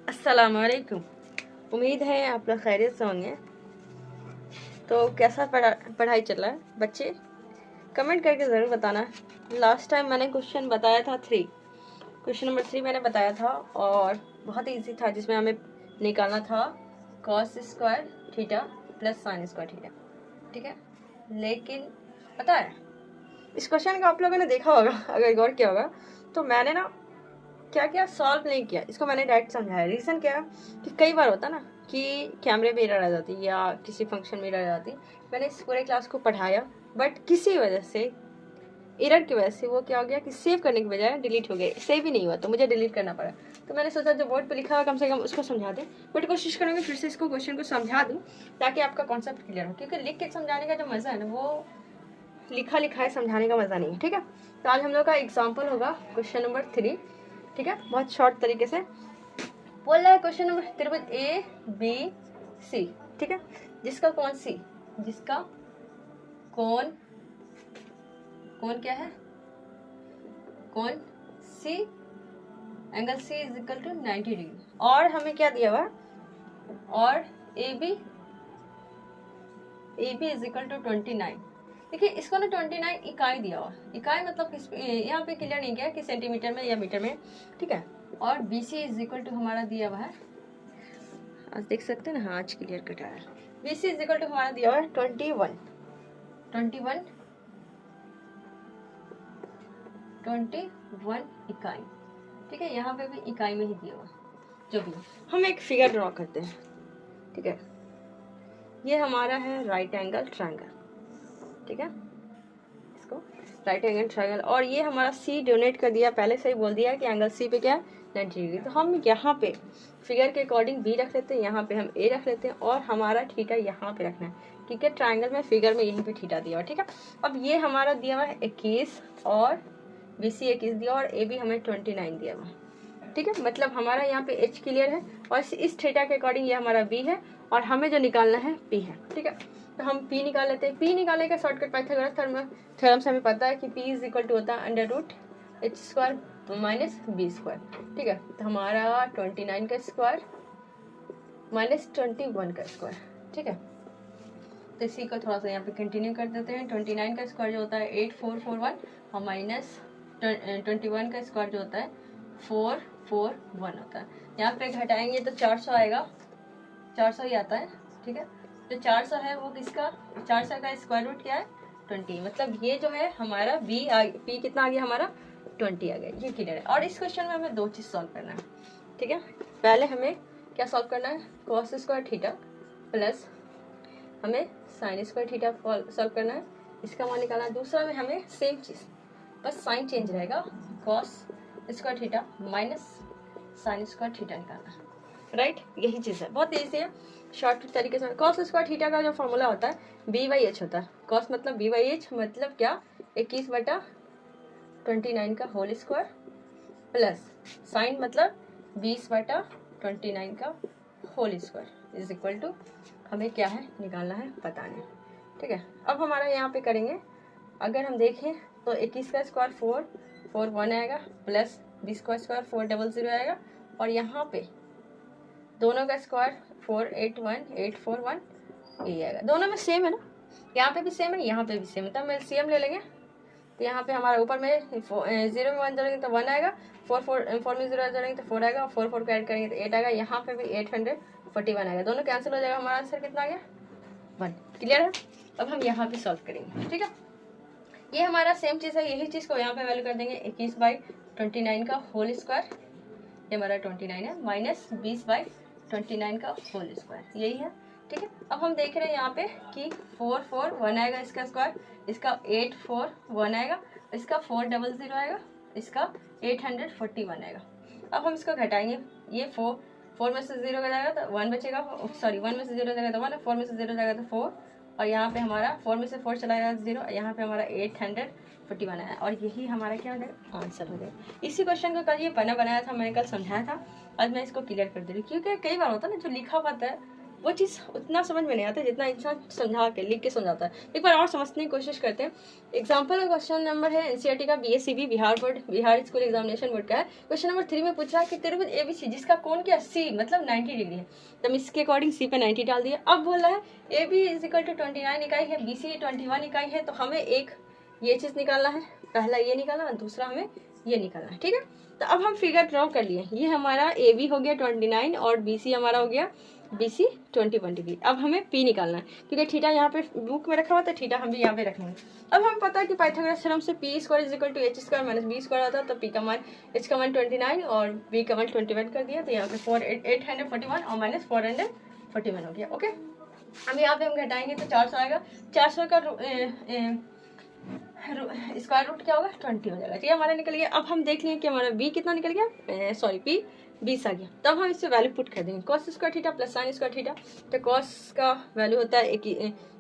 अस्सलामुअलैकुम। उम्मीद है आप लोग खैरियत से होंगे। तो कैसा पढ़ाई चल रहा है बच्चे? कमेंट करके ज़रूर बताना। लास्ट टाइम मैंने क्वेश्चन बताया था 3, क्वेश्चन नंबर 3 मैंने बताया था और बहुत ही ईजी था, जिसमें हमें निकालना था cos square theta plus sine square theta. ठीक है, लेकिन पता है इस क्वेश्चन को आप लोगों ने देखा होगा, अगर गौर किया होगा तो मैंने ना क्या क्या सॉल्व नहीं किया, इसको मैंने डायरेक्ट समझाया। रीज़न क्या है कि कई बार होता ना कि कैमरे में एरर आ जाती या किसी फंक्शन में एरर आ जाती। मैंने इस पूरे क्लास को पढ़ाया बट किसी वजह से, एरर की वजह से वो क्या हो गया कि सेव करने की बजाय डिलीट हो गया, सेव ही नहीं हुआ तो मुझे डिलीट करना पड़ा। तो मैंने सोचा जो बोर्ड पे लिखा हुआ कम से कम उसको समझा दें, बट कोशिश करूँगी फिर से इसको क्वेश्चन को समझा दूँ ताकि आपका कॉन्सेप्ट क्लियर हो, क्योंकि लिख के समझाने का जो मज़ा है ना वो लिखा लिखाए समझाने का मज़ा नहीं है। ठीक है, तो आज हम लोग का एग्जाम्पल होगा क्वेश्चन नंबर 3। ठीक है, बहुत शॉर्ट तरीके से बोल रहा है। क्वेश्चन नंबर त्रिभुज ABC, ठीक है, जिसका कौन सी, जिसका कौन क्या है, कौन सी, angle C is equal to 90 degree, और हमें क्या दिया हुआ, और AB इज इक्वल टू 29। देखिए इसको ना 29 इकाई दिया हुआ, इकाई मतलब यहाँ पे क्लियर नहीं किया कि सेंटीमीटर में या मीटर में। ठीक है, और BC इज इक्वल टू हमारा दिया हुआ है, आज देख सकते हैं ना, हाँ आज क्लियर कट आया है। BC इज इक्वल टू हमारा दिया हुआ है 21 इकाई। ठीक है, यहाँ पे भी इकाई में ही दिया हुआ। जो भी हम एक फिगर ड्रॉ करते हैं। ठीक है, ये हमारा है राइट एंगल ट्रायंगल। ठीक है, इसको राइट एंगल ट्रायंगल, और ये हमारा C डोनेट कर दिया, पहले से ही बोल दिया कि एंगल C पे क्या है 90 डिग्री। तो हम यहाँ पे फिगर के अकॉर्डिंग B रख लेते हैं, यहाँ पे हम A रख लेते हैं, और हमारा थीटा यहाँ पे रखना है क्योंकि ट्रायंगल में फिगर में यहीं पे थीटा दिया हुआ। ठीक है, अब ये हमारा दिया हुआ है 21 और BC 21 दिया और AB हमें 29 दिया हुआ। ठीक है, मतलब हमारा यहाँ पे H क्लियर है और इस थीटा के अकॉर्डिंग ये हमारा B है और हमें जो निकालना है P है। ठीक है, तो हम P निकाल लेते हैं। P निकालने का शॉर्टकट पाइथागोरस थ्योरम से हमें पता है कि P इज इक्वल टू होता है under root H square minus B square. ठीक है, तो हमारा 29 का स्क्वायर माइनस 21 का स्क्वायर। ठीक है, तो इसी को थोड़ा सा यहाँ पे कंटिन्यू कर देते हैं। 29 का स्क्वायर जो होता है 8441 और माइनस 21 का स्क्वायर जो होता है 441 होता है। यहाँ पे घटाएंगे तो 400 आएगा, 400 ही आता है। ठीक है, जो 400 है वो किसका, 400 का स्क्वायर रूट क्या है 20, मतलब ये जो है हमारा P कितना आ गया, हमारा 20 आ गया। ये क्लियर है। और इस क्वेश्चन में हमें 2 चीज़ सॉल्व करना है। ठीक है, पहले हमें क्या सॉल्व करना है, cos स्क्वायर थीटा प्लस हमें साइन स्क्वायर थीटा सॉल्व करना है, इसका मान निकालना है। दूसरा में हमें सेम चीज़, बस साइन चेंज रहेगा, cos square theta minus sine square theta निकालना है। राइट, यही चीज़ है, बहुत ईजी है, शॉर्ट तरीके से। cos स्क्वायर थीटा का जो फॉर्मूला होता है B/H होता है। cos मतलब B/H मतलब क्या, 21/29 का होल स्क्वायर प्लस साइन मतलब 20/29 का whole square is equal to हमें क्या है निकालना है, पता नहीं। ठीक है, अब हमारा यहाँ पे करेंगे, अगर हम देखें तो 21 का स्क्वायर 441 आएगा प्लस 20 का स्क्वायर 400 आएगा, और यहाँ पे दोनों का स्क्वायर 481841 ये आएगा। दोनों में सेम है ना, यहाँ पे भी सेम है, यहाँ पे भी सेम है, तब हम एलसीएम ले लेंगे। तो यहाँ पे हमारा ऊपर में 0 में 1 जोड़ेंगे तो 1 आएगा, 4 में 0 जोड़ेंगे तो 4 आएगा, 4 को ऐड करेंगे तो 8 आएगा, यहाँ पे भी 841 आएगा। दोनों कैंसिल हो जाएगा, हमारा आंसर कितना आ गया 1। क्लियर है, अब हम यहाँ पे सॉल्व करेंगे। ठीक है, ये हमारा सेम चीज़ है, यही चीज़ को यहाँ पे वैल्यू कर देंगे 21/29 का होल स्क्वायर, ये हमारा 29 है, माइनस 20/29 का होल स्क्वायर, यही है। ठीक है, अब हम देख रहे हैं यहाँ पे कि 441 आएगा इसका स्क्वायर, इसका 841 आएगा, इसका 400 आएगा, इसका 841 आएगा। अब हम इसको घटाएंगे, ये 4 में से 0 जाएगा तो 1 बचेगा, सॉरी 1 में से 0 जाएगा तो 1, 4 में से 0 जाएगा तो 4, और यहाँ पे हमारा 4 में से 4 चला जाएगा 0, यहाँ पे हमारा 841 है, और यही हमारा क्या हो जाएगा, आंसर हो जाएगा। इसी क्वेश्चन का कल ये बना बनाया था, मैंने कल समझाया था, आज मैं इसको क्लियर कर दे रही हूँ, क्योंकि कई बार होता है ना जो लिखा होता है वो चीज़ उतना समझ में नहीं आता जितना इंसान समझा के लिख के समझाता है। एक बार और समझने की कोशिश करते हैं। एग्जाम्पल का क्वेश्चन नंबर है एनसीईआरटी का, BSCB Bihar school examination board का है। क्वेश्चन नंबर 3 में पूछ रहा है कि त्रिभुज एबीसी जिसका कोण क्या सी मतलब 90 डिग्री है, तो इसके अकॉर्डिंग सी पे 90 डाल दिया। अब बोल रहा है A B is equal to 29 इकाई है, बी सी 21 इकाई है, तो हमें एक ये चीज़ निकालना है, पहला ये निकालना और दूसरा हमें ये निकालना है। ठीक है, तो अब हम फिगर ड्रॉ कर लिए। ये हमारा ए बी हो गया 29 और बी सी हमारा हो गया BC 21 डिग्री। अब हमें P निकालना है क्योंकि थीटा यहाँ पे बुक में रखा हुआ था, थीटा हम भी यहाँ पे रखेंगे। अब हमें पता है कि पाइथागोरस थ्योरम से P square is equal to H square minus B square आता है, तो P का मान H का मान 29 और B का मान 21 कर दिया, तो यहाँ पे 841 और माइनस 441 हो गया। ओके, अब यहाँ पे हम घटाएंगे तो 400 आएगा, 400 का स्क्वायर रूट क्या होगा 20 हो जाएगा। ठीक है, हमारा निकल गया। अब हम देख लें कि हमारा B कितना निकल गया, सॉरी P 20 आ गया। तब हम इससे वैल्यू पुट कर देंगे, cos square theta plus sine square theta, तो कॉस का वैल्यू होता है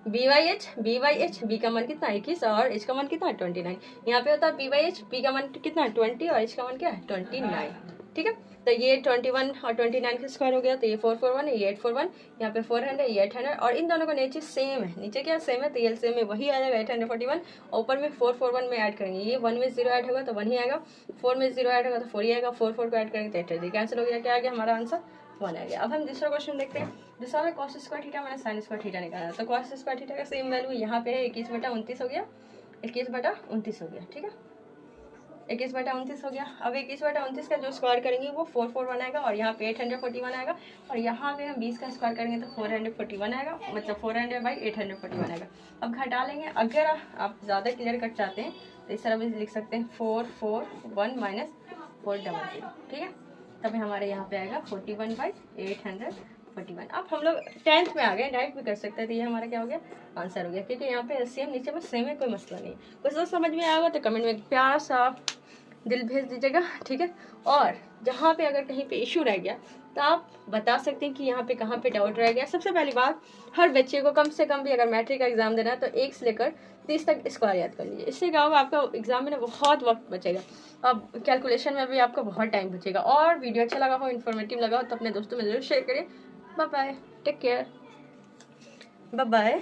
बी का मान कितना 21 और H का मान कितना 29। यहाँ पे होता है बी का मान कितना 20 और H का मान क्या है 29। ठीक है, तो ये 21 और 29 का स्क्वायर हो गया, तो ये 441 है, ये 841, यहाँ पे 400, ये 800 और इन दोनों का नीचे सेम है, नीचे क्या सेम है, तो ये सेम है, वही आ जाएगा 841। ऊपर में 441 में ऐड करेंगे, ये 1 में 0 ऐड होगा तो 1 ही आएगा, 4 में 0 ऐड होगा तो 4 ही आएगा, 4 को ऐड करेंगे तो 8 कैंसिल हो गया, क्या आ गया हमारा आंसर 1 आ गया। अब हम दूसरा क्वेश्चन देखते हैं। दूसरा में कॉस स्क्वायर थीटा मैंने साइन स्क्वायर थीटा निकाला, तो कॉस स्क्वायर थीटा का सेम वैल्यू यहाँ पे है 21/29 हो गया, 21/29 हो गया। ठीक है, 21/29 हो गया। अब 21/29 का जो स्क्वायर करेंगे वो 441 आएगा और यहाँ पे 841 आएगा और यहाँ पे हम 20 का स्क्वायर करेंगे तो 441 आएगा, मतलब 400/841 आएगा। अब घटा लेंगे, अगर आप ज़्यादा क्लियर कट चाहते हैं तो इस तरह भी लिख सकते हैं 441 माइनस 400। ठीक है, तब हमारे यहाँ पे आएगा 41/841। अब हम लोग 10th में आ गए, डायरेक्ट भी कर सकते हैं, तो ये हमारा क्या हो गया आंसर हो गया, क्योंकि यहाँ पे सेम नीचे में सेम है, कोई मसला नहीं है। कुछ तो समझ में आएगा तो कमेंट में प्यारा सा दिल भेज दीजिएगा। ठीक है, और जहाँ पे अगर कहीं पे इशू रह गया तो आप बता सकते हैं कि यहाँ पे कहाँ पे डाउट रह गया। सबसे पहली बात, हर बच्चे को कम से कम भी अगर मैट्रिक का एग्जाम देना है तो 1 से लेकर 30 तक स्क्वायर याद कर लीजिए। इससे क्या होगा, आपका एग्जाम में ना बहुत वक्त बचेगा, अब कैलकुलेशन में भी आपका बहुत टाइम बचेगा। और वीडियो अच्छा लगा हो, इन्फॉर्मेटिव लगा हो तो अपने दोस्तों में जरूर शेयर करिए। Bye bye, take care, bye bye.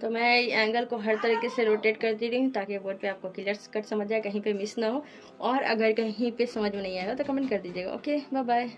तो मैं एंगल को हर तरीके से रोटेट करती रही हूँ ताकि बोर्ड पे आपको क्लियर कट समझ जाए, कहीं पे मिस ना हो। और अगर कहीं पे समझ में नहीं आएगा तो कमेंट कर दीजिएगा। Okay, bye bye.